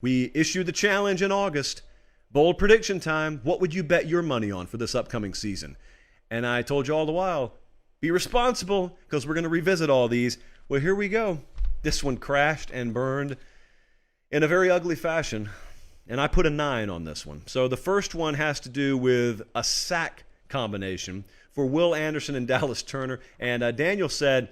We issued the challenge in August. Bold prediction time. What would you bet your money on for this upcoming season? And I told you all the while, be responsible because we're going to revisit all these. Well, here we go. This one crashed and burned in a very ugly fashion. And I put a 9 on this one. So the first one has to do with a sack combination for Will Anderson and Dallas Turner. And Daniel said,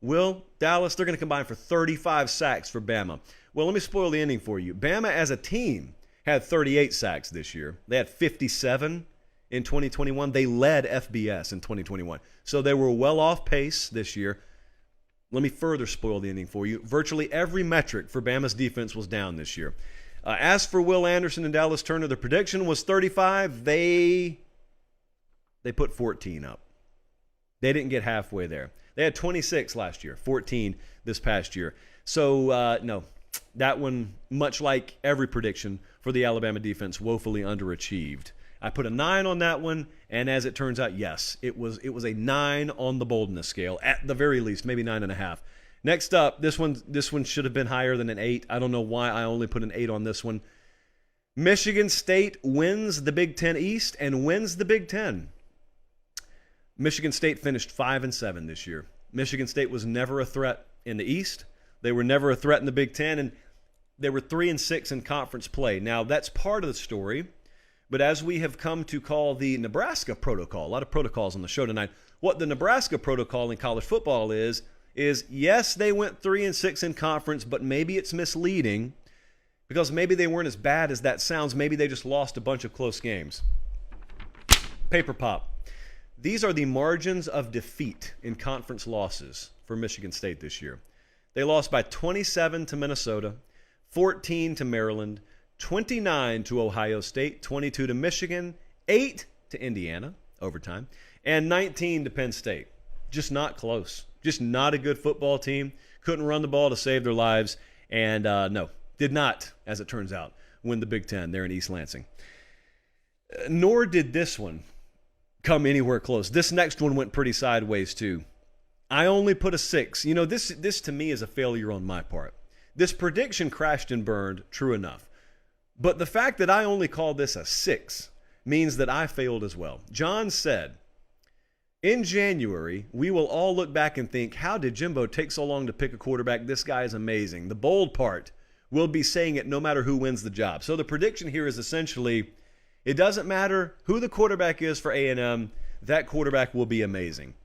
Will, Dallas, they're going to combine for 35 sacks for Bama. Well, let me spoil the ending for you. Bama as a team had 38 sacks this year. They had 57 in 2021. They led FBS in 2021. So they were well off pace this year. Let me further spoil the ending for you. Virtually every metric for Bama's defense was down this year. As for Will Anderson and Dallas Turner, the prediction was 35. They put 14 up. They didn't get halfway there. They had 26 last year, 14 this past year. So, no, that one, much like every prediction for the Alabama defense, woefully underachieved. I put a 9 on that one, and as it turns out, yes, it was a 9 on the boldness scale, at the very least, maybe 9.5. Next up, this one should have been higher than an 8. I don't know why I only put an 8 on this one. Michigan State wins the Big Ten East and wins the Big Ten. Michigan State finished 5-7 this year. Michigan State was never a threat in the East. They were never a threat in the Big Ten, and they were 3-6 in conference play. Now, that's part of the story, but as we have come to call the Nebraska protocol, a lot of protocols on the show tonight, what the Nebraska protocol in college football is yes, they went 3-6 in conference, but maybe it's misleading because maybe they weren't as bad as that sounds. Maybe they just lost a bunch of close games. Paper pop. These are the margins of defeat in conference losses for Michigan State this year. They lost by 27 to Minnesota, 14 to Maryland, 29 to Ohio State, 22 to Michigan, 8 to Indiana, overtime, and 19 to Penn State. Just not close. Just not a good football team. Couldn't run the ball to save their lives, and no, did not, as it turns out, win the Big Ten there in East Lansing. Nor did this one come anywhere close. This next one went pretty sideways too. I only put a 6. You know, this to me is a failure on my part. This prediction crashed and burned, true enough. But the fact that I only called this a 6 means that I failed as well. John said, in January, we will all look back and think, how did Jimbo take so long to pick a quarterback? This guy is amazing. The bold part, we'll be saying it no matter who wins the job. So the prediction here is essentially, it doesn't matter who the quarterback is for A&M, that quarterback will be amazing.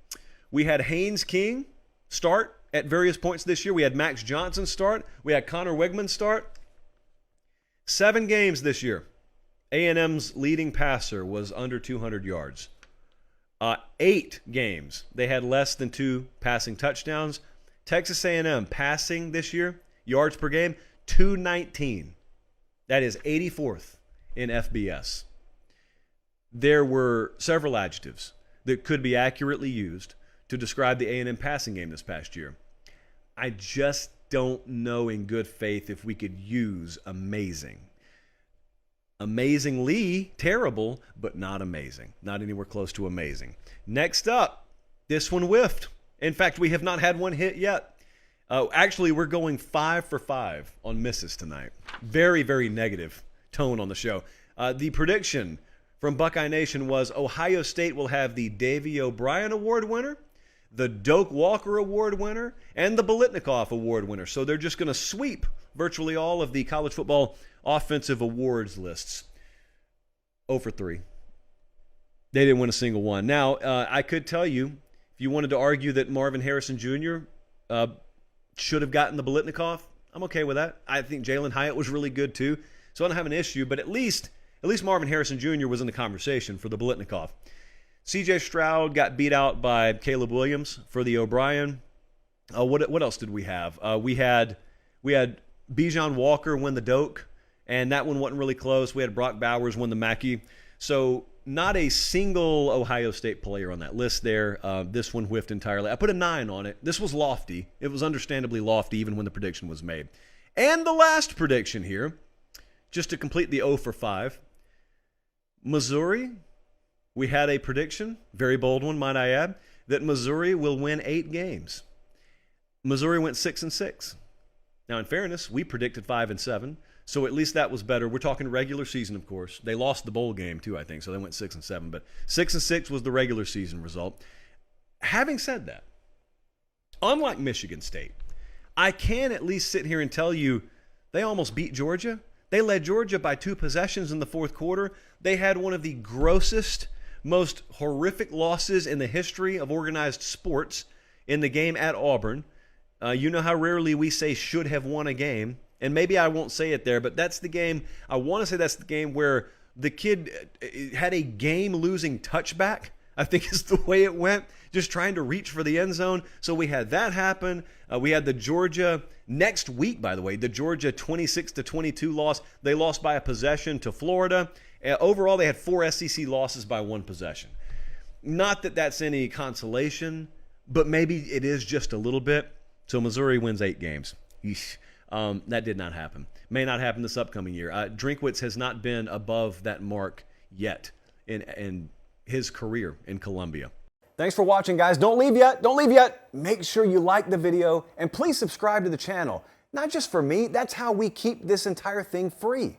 We had Haynes King start at various points this year. We had Max Johnson start. We had Connor Wegman start. 7 games this year. A&M's leading passer was under 200 yards. 8 games, they had less than 2 passing touchdowns. Texas A&M passing this year, yards per game, 219. That is 84th in FBS. There were several adjectives that could be accurately used to describe the A&M passing game this past year. I just don't know in good faith if we could use amazing. Amazingly terrible, but not amazing. Not anywhere close to amazing. Next up, this one whiffed. In fact, we have not had one hit yet. Actually, we're going 5 for 5 on misses tonight. Very, very negative tone on the show. The prediction from Buckeye Nation was Ohio State will have the Davey O'Brien Award winner, the Doak Walker Award winner, and the Biletnikoff Award winner. So they're just going to sweep virtually all of the college football offensive awards lists. 0 for 3. They didn't win a single one. Now, I could tell you, if you wanted to argue that Marvin Harrison Jr. Should have gotten the Biletnikoff, I'm okay with that. I think Jalen Hyatt was really good too, so I don't have an issue, but at least Marvin Harrison Jr. was in the conversation for the Biletnikoff. C.J. Stroud got beat out by Caleb Williams for the O'Brien. What else did we have? We had Bijan Walker win the Doak, and that one wasn't really close. We had Brock Bowers win the Mackey. So not a single Ohio State player on that list there. This one whiffed entirely. I put a 9 on it. This was lofty. It was understandably lofty even when the prediction was made. And the last prediction here, just to complete the 0 for 5, Missouri. We had a prediction, very bold one, might I add, that Missouri will win 8 games. Missouri went 6-6. Now, in fairness, we predicted 5-7. So at least that was better. We're talking regular season, of course. They lost the bowl game too, I think, so they went 6-7. But 6-6 was the regular season result. Having said that, unlike Michigan State, I can at least sit here and tell you they almost beat Georgia. They led Georgia by 2 possessions in the fourth quarter. They had one of the grossest, most horrific losses in the history of organized sports in the game at Auburn. You know how rarely we say should have won a game. And maybe I won't say it there, but that's the game. I want to say that's the game where the kid had a game-losing touchback, I think is the way it went, just trying to reach for the end zone. So we had that happen. We had the Georgia, next week, by the way, the Georgia 26-22 loss. They lost by a possession to Florida. Overall, they had 4 SEC losses by 1 possession. Not that that's any consolation, but maybe it is just a little bit. So Missouri wins 8 games. Eesh. That did not happen. May not happen this upcoming year. Drinkwitz has not been above that mark yet in his career in Columbia. Thanks for watching, guys. Don't leave yet. Don't leave yet. Make sure you like the video and please subscribe to the channel. Not just for me, that's how we keep this entire thing free.